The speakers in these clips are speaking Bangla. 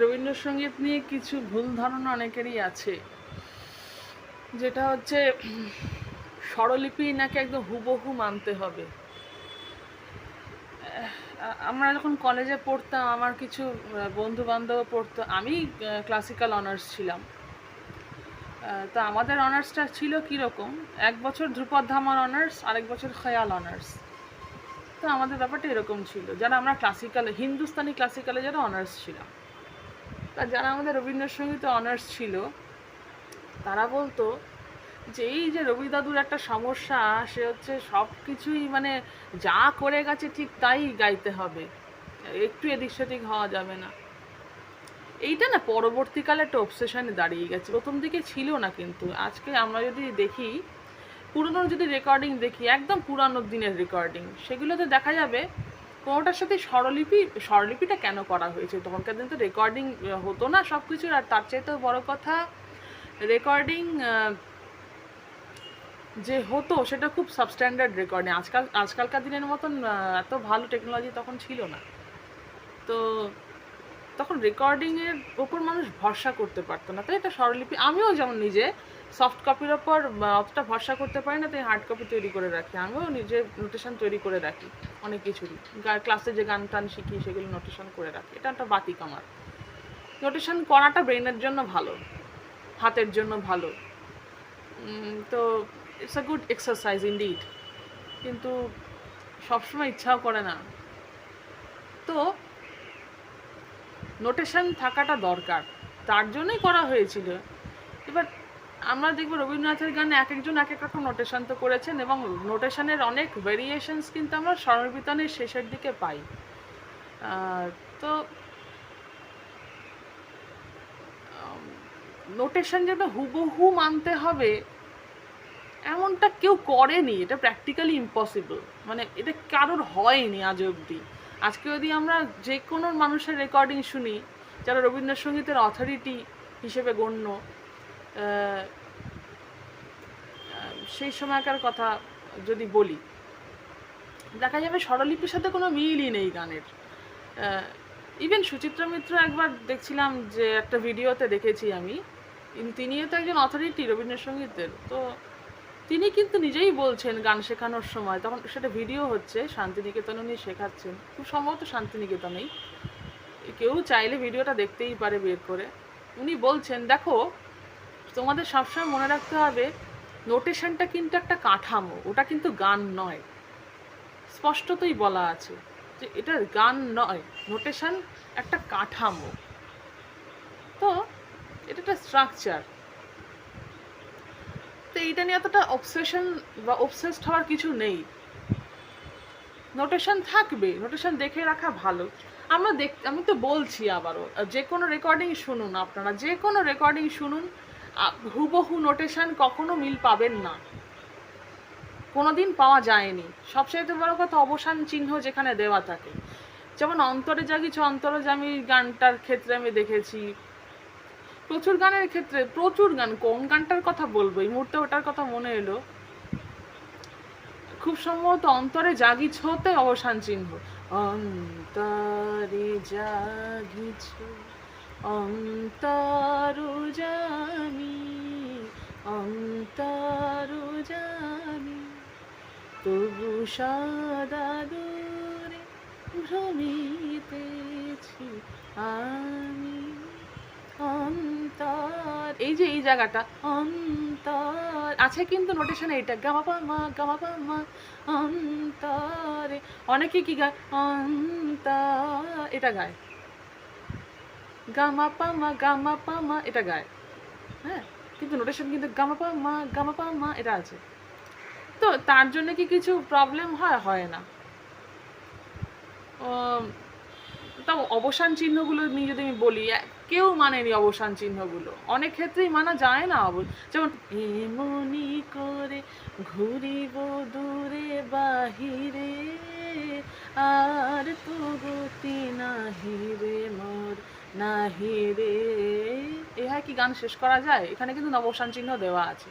রবীন্দ্রসঙ্গীত নিয়ে কিছু ভুল ধারণা অনেকেরই আছে, যেটা হচ্ছে স্বরলিপি নাকি একদম হুবহু মানতে হবে। আমরা যখন কলেজে পড়তাম, আমার কিছু বন্ধু বান্ধব পড়তো, আমি ক্লাসিক্যাল অনার্স ছিলাম। তো আমাদের অনার্সটা ছিল কীরকম, এক বছর ধ্রুপদ ধামার অনার্স, আরেক বছর খেয়াল অনার্স। তো আমাদের ব্যাপারটা এরকম ছিল, যারা আমরা ক্লাসিক্যালে, হিন্দুস্তানি ক্লাসিক্যালে যারা অনার্স ছিলাম, তা যারা আমাদের রবীন্দ্রসঙ্গীতে অনার্স ছিল, তারা বলতো যে এই যে রবি দাদুর একটা সমস্যা, সে হচ্ছে সব কিছুই মানে যা করে গেছে ঠিক তাই গাইতে হবে, একটু এদিক সেদিক হওয়া যাবে না। এইটা না পরবর্তীকালে একটা অবসেশনে দাঁড়িয়ে গেছে, প্রথম দিকে ছিল না। কিন্তু আজকে আমরা যদি দেখি, পুরনো যদি রেকর্ডিং দেখি, একদম পুরানো দিনের রেকর্ডিং, সেগুলোতে দেখা যাবে কোনোটার সাথে স্বরলিপিটা কেন করা হয়েছে। তখনকার দিন তো রেকর্ডিং হতো না সব কিছুর, আর তার চাইতেও বড় কথা, রেকর্ডিং যে হতো সেটা খুব সাবস্ট্যান্ডার্ড রেকর্ডিং। আজকালকার দিনের মতন এত ভালো টেকনোলজি তখন ছিল না। তো তখন রেকর্ডিংয়ের ওপর মানুষ ভরসা করতে পারতো না, তাই এটা স্বরলিপি, আমিও যেমন নিজে সফট কপির ওপর অতটা ভরসা করতে পারি না, তাই হার্ড কপি তৈরি করে রাখি। আমিও নিজে নোটেশন তৈরি করে রাখি অনেক কিছুরই, ক্লাসে যে গান টান শিখি সেগুলো নোটেশন করে রাখি। এটা একটা বাতিক আমার। নোটেশন করাটা ব্রেনের জন্য ভালো, হাতের জন্য ভালো। তো it's a good exercise indeed, কিন্তু সবসময় ইচ্ছাও করে না। তো নোটেশন থাকাটা দরকার, তার জন্যই করা হয়েছিল। এবার আমরা দেখবো রবীন্দ্রনাথের গানে এক একজন এক এক রকম নোটেশন তো করেছেন, এবং নোটেশনের অনেক ভেরিয়েশনস কিন্তু আমরা স্বরবিতানের শেষের দিকে পাই। তো নোটেশন যেটা হুবহু মানতে হবে এমনটা কেউ করেনি, এটা প্র্যাকটিক্যালি ইম্পসিবল। মানে এটা কারোর হয়নি আজ অবধি। আজকে যদি আমরা যে কোনো মানুষের রেকর্ডিং শুনি, যারা রবীন্দ্রসঙ্গীতের অথরিটি হিসেবে গণ্য, সেই সময়কার কথা যদি বলি, দেখা যাবে স্বরলিপির সাথে কোনো মিলই নেই গানের। ইভেন সুচিত্রা মিত্র একবার দেখছিলাম যে একটা ভিডিওতে দেখেছি আমি, তিনিও তো একজন অথরিটি রবীন্দ্রসঙ্গীতের। তো তিনি কিন্তু নিজেই বলছেন গান শেখানোর সময়, তখন সেটা ভিডিও হচ্ছে, শান্তিনিকেতনে উনি শেখাচ্ছেন, খুব সম্ভবত শান্তিনিকেতনেই, কেউ চাইলে ভিডিওটা দেখতেই পারে বের করে। উনি বলছেন, দেখো তোমাদের সবসময় মনে রাখতে হবে, নোটেশনটা কিন্তু একটা কাঠামো, ওটা কিন্তু গান নয়। স্পষ্টতই বলা আছে যে এটা গান নয়, নোটেশন একটা কাঠামো। তো এটা একটা স্ট্রাকচার। তো এইটা নিয়ে এতটা অবসেশন বা অবসেসড হওয়ার কিছু নেই। নোটেশন থাকবে, নোটেশন দেখে রাখা ভালো। আমি তো বলছি আবারও, যে কোনো রেকর্ডিং শুনুন, আপনারা যে কোনো রেকর্ডিং শুনুন, হুবহু নোটেশন কখনো মিল পাবেন না, কোনোদিন পাওয়া যায়নি। সবচেয়ে বড় কথা, অবসান চিহ্ন যেখানে দেওয়া থাকে, যেমন অন্তরে জাগিছ অন্তরে জামি গানটার ক্ষেত্রে আমি দেখেছি, প্রচুর গানের ক্ষেত্রে, প্রচুর গান, কোন গানটার কথা বলবো এই মুহূর্তে ওটার কথা মনে এলো, খুব সম্ভবত অন্তরে জাগিছ হতে অবসান চিহ্ন, অন্তরে জাগিছ অন্তরু জানি, অন্তরু জানি, তবু সদা দূরে ভ্রমিতেছি আমি, অন্তর, এই যে এই জায়গাটা অন্তর আছে কিন্তু নোটেশনে, এটা গামা পা মা অন্তরে। অনেকে কি গায়, অন্তর এটা গায়, গামা পা মা এটা গায়, হ্যাঁ, কিন্তু নোটেশন কিন্তু গামা পা মা এটা আছে। তো তার জন্য কি কিছু প্রবলেম হয় না। তাও অবসান চিহ্নগুলো নিয়ে যদি আমি বলি, কেউ মানেনি অবসান চিহ্নগুলো, অনেক ক্ষেত্রেই মানা যায় না। যেমন এমনি করে ঘুরিব দূরে বাহিরে, আর তো গতি নাহিরে মোর নাহিরে, এ হয় কি গান শেষ করা যায়? এখানে কিন্তু অবসান চিহ্ন দেওয়া আছে,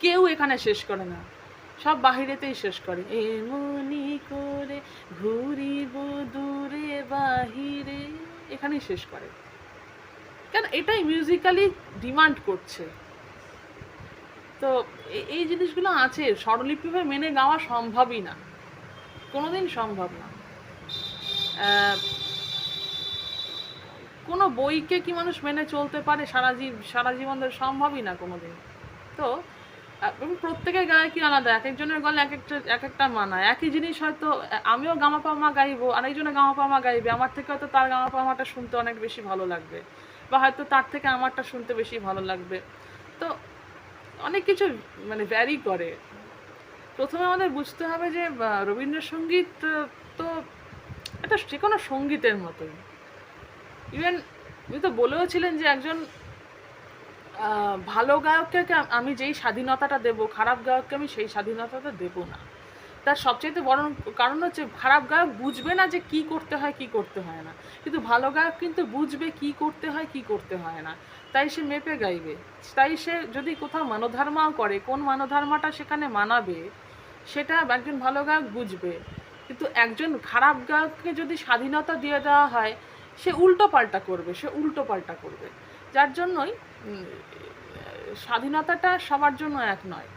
কেউ এখানে শেষ করে না, সব বাহিরেতেই শেষ করে। এমনি করে ঘুরিব দূরে বাহিরে, এখানেই শেষ করে। কেন এটাই মিউজিক্যালি ডিমান্ড করছে। তো এই জিনিসগুলো আছে, স্বরলিপিভাবে মেনে গাওয়া সম্ভবই না, কোনোদিন সম্ভব না। কোনো বইকে কি মানুষ মেনে চলতে পারে সারা জীবন ধরে? সম্ভবই না কোনোদিন। তো প্রত্যেকের গায়কী আলাদা, এক একজনের গলে এক একটা মানায়। একই জিনিস হয়তো আমিও গামা পামা গাইবো, আরেকজনে গামা পামা গাইবে, আমার থেকে হয়তো তার গামা পামাটা শুনতে অনেক বেশি ভালো লাগবে, বা হয়তো তার থেকে আমারটা শুনতে বেশি ভালো লাগবে। তো অনেক কিছু মানে ভ্যারি করে। প্রথমে আমাদের বুঝতে হবে যে রবীন্দ্রসঙ্গীত তো এটা যে কোনো সঙ্গীতের মতোই। ইভেন উনি তো বলেওছিলেন যে একজন ভালো গায়ককে আমি যেই স্বাধীনতাটা দেব, খারাপ গায়ককে আমি সেই স্বাধীনতাটা দেব না। তার সবচাইতে বড় কারণ হচ্ছে খারাপ গায়ক বুঝবে না যে কি করতে হয় কি করতে হয় না, কিন্তু ভালো গায়ক কিন্তু বুঝবে কি করতে হয় কি করতে হয় না, তাই সে মেপে গাইবে। তাই সে যদি কোথাও মানোধর্মাও করে, কোন মানোধর্মাটা সেখানে মানাবে সেটা একজন ভালো গায়ক বুঝবে। কিন্তু একজন খারাপ গায়ককে যদি স্বাধীনতা দিয়ে দেওয়া হয়, সে উল্টো পাল্টা করবে। যার জন্যই স্বাধীনতাটা সবার জন্য এক নয়।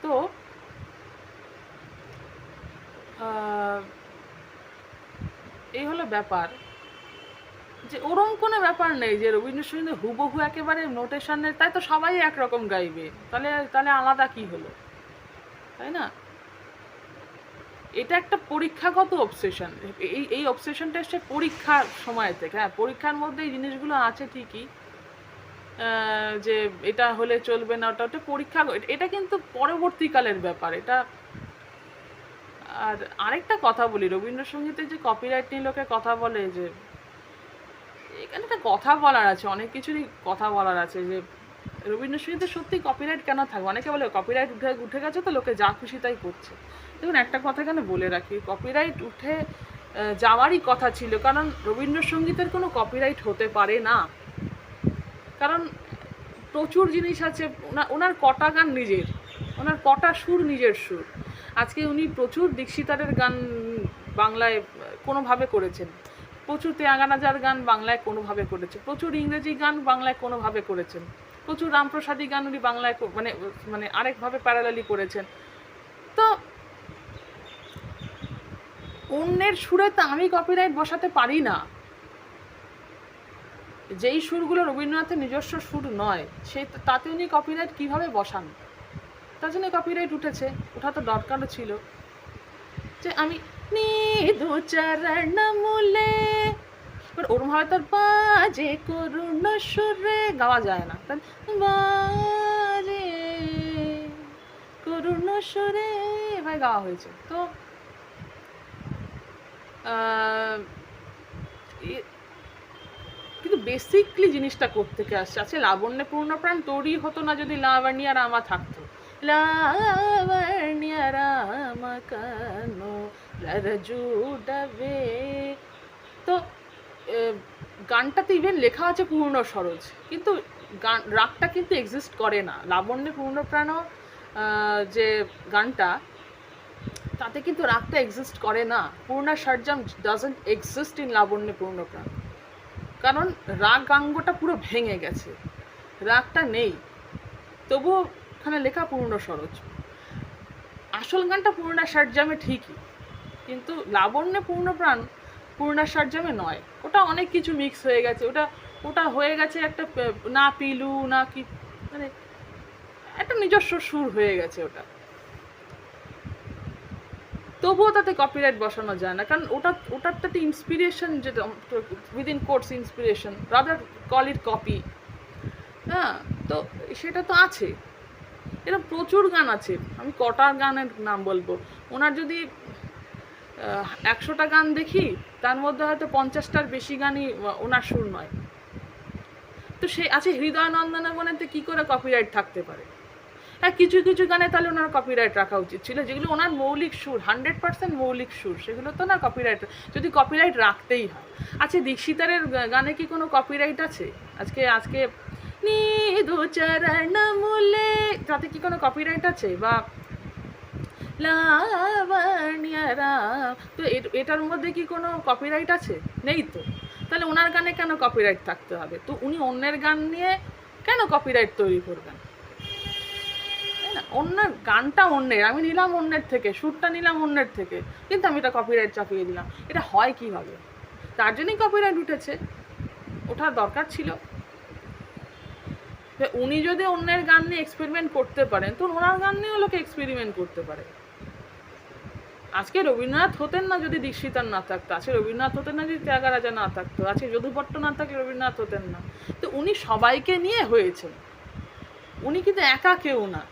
তো এই হলো ব্যাপার, যে ওরম কোনো ব্যাপার নেই যে রবীন্দ্রসঙ্গীত হুবহু একেবারে নোটেশনের, তাই তো সবাই একরকম গাইবে, তাহলে আলাদা কি হলো, তাই না? এটা একটা পরীক্ষাগত অবসেশন। এই অবসেশনটা এসছে পরীক্ষার সময় থেকে। হ্যাঁ, পরীক্ষার মধ্যে এই জিনিসগুলো আছে ঠিকই, যে এটা হলে চলবে না, ওটা পরীক্ষা, এটা কিন্তু পরবর্তীকালের ব্যাপার এটা। আর আরেকটা কথা বলি, রবীন্দ্রসঙ্গীতে যে কপিরাইট নিয়ে লোকে কথা বলে, যে এখানে একটা কথা বলার আছে, অনেক কিছুরই কথা বলার আছে, যে রবীন্দ্রসঙ্গীতে সত্যি কপিরাইট কেন থাকবে? অনেকে বলে কপিরাইট উঠে গেছে তো লোকে যা খুশি তাই করছে। দেখুন, একটা কথা এখানে বলে রাখি, কপিরাইট উঠে যাওয়ারই কথা ছিল, কারণ রবীন্দ্রসঙ্গীতের কোনো কপিরাইট হতে পারে না। কারণ প্রচুর জিনিস আছে, ওনার কটা গান নিজের, ওনার কটা সুর নিজের সুর। আজকে উনি প্রচুর দীক্ষিতারের গান বাংলায় কোনোভাবে করেছেন, প্রচুর ত্যাগানাজার গান বাংলায় কোনোভাবে করেছেন, প্রচুর ইংরেজি গান বাংলায় কোনোভাবে করেছেন, প্রচুর রামপ্রসাদী গান উনি বাংলায় মানে আরেকভাবে প্যারালালি করেছেন। তো অন্যের সুরে তো আমি কপিরাইট বসাতে পারি না। যেই সুরগুলো রবীন্দ্রনাথের নিজস্ব সুর নয়, তাতে উনি কপিরাইট কিভাবে বসান? তার জন্য কপিরাইট উঠেছে, ওঠা তো দরকারও ছিল। যে আমি নিধু চরণ মূলে, ওরম ভাবে তার বাজে করুণ সুরে গাওয়া যায় না, বাজে করুণ সুরে ভাই গাওয়া হয়েছে। তো কিন্তু বেসিকলি জিনিসটা কোত্থেকে আসছে? আছে লাবণ্যে পূর্ণপ্রাণ তৈরি হতো না যদি লাবণ্য রামা থাকতো। লাবণ্য রামা কানো লরজু ডাবে। তো গানটাতে ইভেন লেখা আছে পূর্ণ সরোজ, কিন্তু রাগটা কিন্তু এক্সিস্ট করে না। লাবণ্যে পূর্ণপ্রাণও যে গানটা, তাতে কিন্তু রাগটা এক্সিস্ট করে না। পূর্ণা ষড়জম ডাজন্ট এক্সিস্ট ইন লাবণ্যে পূর্ণপ্রাণ, কারণ রাগাঙ্গটা পুরো ভেঙে গেছে, রাগটা নেই, তবুও ওখানে লেখা পূর্ণ সরোজ। আসল গানটা পূর্ণা ষড়জমে ঠিকই, কিন্তু লাবণ্যে পূর্ণপ্রাণ পূর্ণা ষড়জমে নয়। ওটা অনেক কিছু মিক্স হয়ে গেছে, ওটা হয়ে গেছে একটা না পিলু না কি, মানে একটা নিজস্ব সুর হয়ে গেছে ওটা। তবুও তাতে কপিরাইট বসানো যায় না, কারণ ওটার তো একটা ইন্সপিরেশন, যেটা within course inspiration, rather call it copy. হ্যাঁ, তো সেটা তো আছে। এরকম প্রচুর গান আছে, আমি কটা গানের নাম বলবো। ওনার যদি 100টা গান দেখি, তার মধ্যে হয়তো 50টার বেশি গানই ওনার সুর নয়। তো সে আছে হৃদয় নন্দনবনেতে কী করে কপিরাইট থাকতে পারে? হ্যাঁ, কিছু কিছু গানে তাহলে ওনার কপিরাইট রাখা উচিত ছিল, যেগুলো ওনার মৌলিক সুর, 100% মৌলিক সুর, সেগুলো তো না কপিরাইট, যদি কপিরাইট রাখতেই হয়। আচ্ছা, দীক্ষিতারের গানে কি কোনো কপিরাইট আছে? আজকে নিধু চরণ মূলে, তাতে কি কোনো কপিরাইট আছে? বা লাবণ্য রাম, তো এটার মধ্যে কি কোনো কপিরাইট আছে? নেই তো। তাহলে ওনার গানে কেন কপিরাইট থাকতে হবে? তো উনি অন্যের গান নিয়ে কেন কপিরাইট তৈরি করবেন? তাই না? অন্যের গানটা অন্যের, আমি নিলাম অন্যের থেকে, সুরটা নিলাম অন্যের থেকে, কিন্তু আমি এটা কপিরাইট চাপিয়ে দিলাম। এটা হয় কীভাবে? তার জন্যই কপিরাইট উঠেছে, ওঠার দরকার ছিল। উনি যদি অন্যের গান নিয়ে এক্সপেরিমেন্ট করতে পারেন, তো ওনার গান নিয়েও লোকে এক্সপেরিমেন্ট করতে পারে। আজকে রবীন্দ্রনাথ হতেন না যদি দীক্ষিতার না থাকতো, আজকে রবীন্দ্রনাথ হতেন না যদি ত্যাগরাজা না থাকতো, আজকে যদু ভট্ট না থাকলে রবীন্দ্রনাথ হতেন না। তো উনি সবাইকে নিয়ে হয়েছেন, উনি কিন্তু একা কেউ না,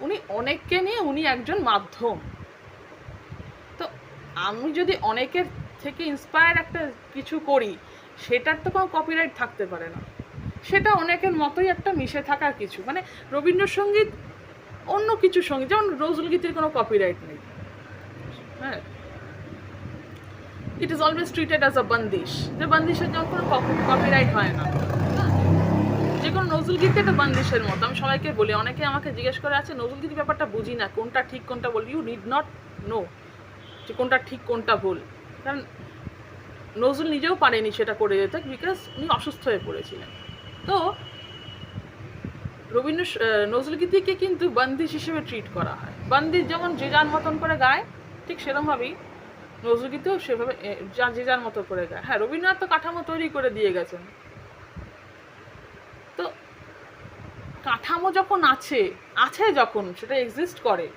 উনি অনেককে নিয়ে, উনি একজন মাধ্যম। তো আমি যদি অনেকের থেকে ইন্সপায়ার একটা কিছু করি, সেটার তো কোনো কপিরাইট থাকতে পারে না, সেটা অনেকের মতোই একটা মিশে থাকার কিছু। মানে রবীন্দ্রসঙ্গীত অন্য কিছু সঙ্গীত, যেমন নজরুল গীতির কোনো কপিরাইট নেই, হ্যাঁ, it is always treated as a bandish, যে বন্দিশের যেমন কোনো কপিরাইট হয় না, যে কোনো নজরুল গীতি একটা বন্দিশের মতো। আমি সবাইকে বলি, অনেকে আমাকে জিজ্ঞেস করে, আছে নজরুল গীতি ব্যাপারটা বুঝি না, কোনটা ঠিক কোনটা ভুল। ইউ নিড নট নো যে কোনটা ঠিক কোনটা ভুল, কারণ নজরুল নিজেও পারেনি সেটা করে যেতে, বিকজ উনি অসুস্থ হয়ে পড়েছিলেন। তো নজরুল গীতিকে কিন্তু বন্দিশ হিসেবে ট্রিট করা হয়। বন্দিশ যেমন যে যার মতন করে গায়, ঠিক সেরকমভাবেই নজরুল গীতিও সেভাবে যে যার মতো করে গায়। হ্যাঁ, রবীন্দ্রনাথ তো কাঠামো তৈরি করে দিয়ে গেছেন, তো কাঠামো যখন আছে যখন সেটা এক্সিস্ট করে,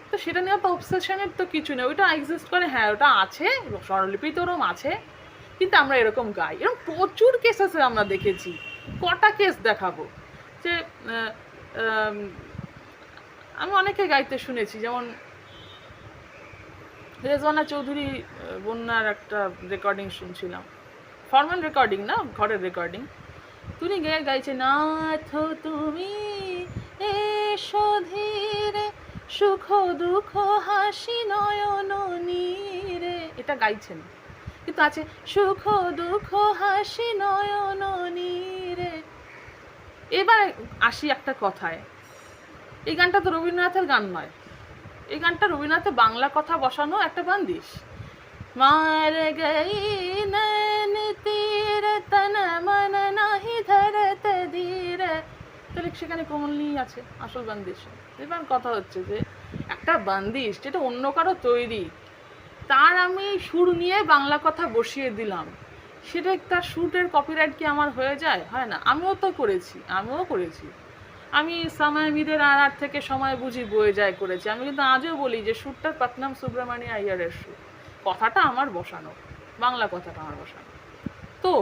তো সেটা নিয়ে তো অবসেশনের তো কিছু নেই, ওইটা এক্সিস্ট করে, হ্যাঁ ওটা আছে, স্বরলিপি তো ওরম আছে, কিন্তু আমরা এরকম গাই। এরকম প্রচুর কেস আছে, আমরা দেখেছি। কটা কেস দেখাবো যে আমি অনেকে গাইতে শুনেছি, যেমন রেজওয়ানা চৌধুরী বন্যার একটা রেকর্ডিং শুনছিলাম, ফর্মাল রেকর্ডিং না, ঘরের রেকর্ডিং। তুমি গাইছে, নাথ তুমি এসো ধীরে, সুখ দুঃখ হাসি নয়ন নীরে, এটা গাইছেন, কিন্তু আছে সুখ দুঃখ হাসি নয়ন নীরে। এবার আসি একটা কথায়, এই গানটা তো রবীন্দ্রনাথের গান নয়, এই গানটা রবীন্দ্রনাথের বাংলা কথা বসানো একটা বন্দিশ। মার গই নैन तीर तन मन नहीं धरत धीर, তাহলে সেখানে কোমলনি আছে আসল বন্দিশ। এবার কথা হচ্ছে যে একটা বন্দিশ যেটা অন্য কারো তৈরি, তার আমি সুর নিয়ে বাংলা কথা বসিয়ে দিলাম, সেটা তার সুরের কপিরাইট কি আমার হয়ে যায়? হয় না। আমিও করেছি। আমি সময় মিদের আর থেকে সময় বুঝি বয়ে যায় করেছি। আমি কিন্তু আজও বলি যে সুরটা পত্নম সুব্রমণী আইয়ারের সুর, কথাটা আমার বসানো, বাংলা কথাটা আমার বসানো। তো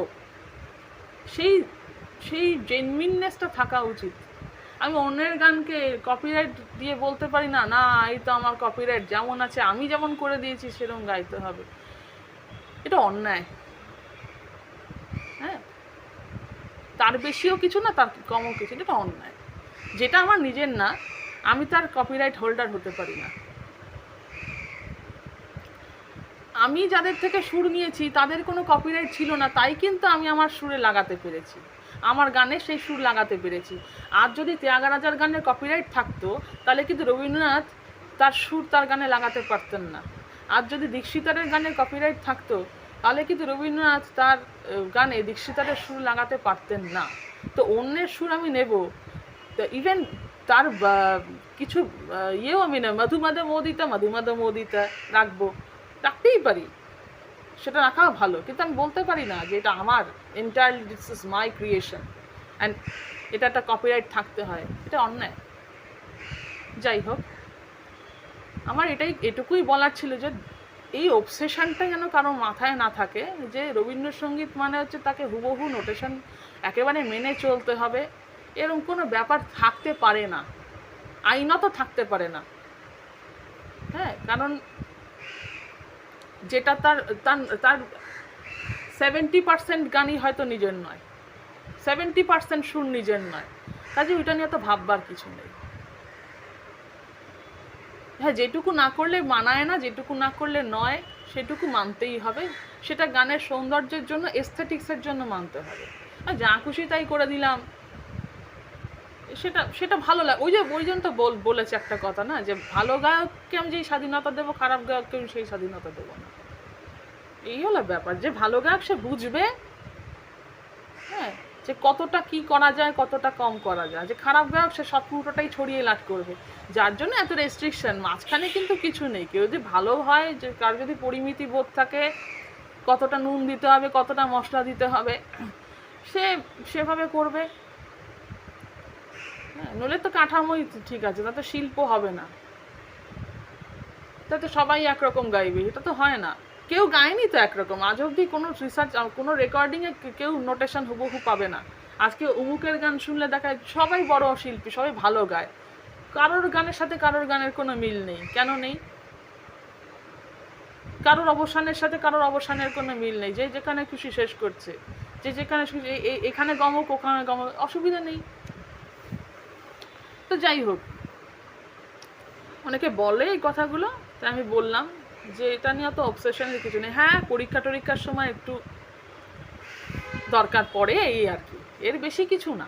সেই জেনুইননেসটা থাকা উচিত। আমি অন্যের গানকে কপিরাইট দিয়ে বলতে পারি না, না এই তো আমার কপিরাইট, যেমন আছে আমি যেমন করে দিয়েছি সেরকম গাইতে হবে, এটা অন্যায়। হ্যাঁ, তার বেশিও কিছু না, তার কমও কিছু, এটা অন্যায়। যেটা আমার নিজের না, আমি তার কপিরাইট হোল্ডার হতে পারি না। আমি যাদের থেকে সুর নিয়েছি তাদের কোনো কপিরাইট ছিল না, তাই কিন্তু আমি আমার সুরে লাগাতে পেরেছি, আমার গানে সেই সুর লাগাতে পেরেছি। আর যদি ত্যাগরাজার গানের কপিরাইট থাকতো, তাহলে কিন্তু রবীন্দ্রনাথ তার সুর তার গানে লাগাতে পারতেন না। আর যদি দীক্ষিতারের গানের কপিরাইট থাকতো, তাহলে কিন্তু রবীন্দ্রনাথ তার গানে দীক্ষিতারের সুর লাগাতে পারতেন না। তো অন্যের সুর আমি নেব, তো ইভেন তার কিছু ইয়েও আমি না, মধুমাধা মোদিতা রাখবো, রাখতেই পারি, সেটা রাখা ভালো, কিন্তু আমি বলতে পারি না যে এটা আমার entirely, this is my creation and এটা একটা কপিরাইট থাকতে হয়, এটা অন্যায়। যাই হোক, আমার এটুকুই বলার ছিল যে এই অবসেশনটা যেন কারো মাথায় না থাকে যে রবীন্দ্রসঙ্গীত মানে হচ্ছে তাকে হুবহু নোটেশন একেবারে মেনে চলতে হবে, এরকম কোনো ব্যাপার থাকতে পারে না, আইনত থাকতে পারে না। হ্যাঁ, কারণ যেটা তার 70% গানই হয়তো নিজের নয়, 70% সুর নিজের নয়, কাজে ওইটা নিয়ে তো ভাববার কিছু নেই। হ্যাঁ, যেটুকু না করলে মানায় না, যেটুকু না করলে নয়, সেটুকু মানতেই হবে। সেটা গানের সৌন্দর্যের জন্য, এস্থেটিক্সের জন্য মানতে হবে। আর যা খুশি তাই করে দিলাম, সেটা ভালো লাগে। ওই জন্য তো বলেছে একটা কথা না, যে ভালো গায়ককে আমি যেই স্বাধীনতা দেবো, খারাপ গায়ককে আমি সেই স্বাধীনতা দেবো না। এই হলো ব্যাপার, যে ভালো গায়ক সে বুঝবে, হ্যাঁ, যে কতটা কি করা যায়, কতটা কম করা যায়। যে খারাপ গায়ক সে সব পুরোটাই ছড়িয়ে লাট করবে, যার জন্য এত রেস্ট্রিকশন। মাঝখানে কিন্তু কিছু নেই। কেউ যদি ভালো হয়, যে কার যদি পরিমিতি বোধ থাকে, কতটা নুন দিতে হবে, কতটা মশলা দিতে হবে, সে সেভাবে করবে। হ্যাঁ, নইলে তো কাঠামোই ঠিক আছে, তাতে শিল্প হবে না, তাতে সবাই একরকম গাইবে, এটা তো হয় না। কেউ গায়নি তো একরকম আজ অবধি, কোনো রিসার্চ, কোনো রেকর্ডিংয়ে কেউ নোটেশন হুবহু পাবে না। আজকে অমুকের গান শুনলে দেখায় সবাই বড় শিল্পী, সবাই ভালো গায়, কারোর গানের সাথে কারোর গানের কোনো মিল নেই। কেন নেই? কারোর অবসানের সাথে কারোর অবসানের কোনো মিল নেই। যে যেখানে খুশি শেষ করছে, যে যেখানে খুশি, এখানে গমক ওখানে গমক, অসুবিধা নেই। তো যাই হোক, অনেকে বলে এই কথাগুলো, তাই আমি বললাম যে এটা নিয়ে অত অবসেশনের কিছু নেই। হ্যাঁ, পরীক্ষা টরীক্ষার সময় একটু দরকার পড়ে, এই আর কি, এর বেশি কিছু না।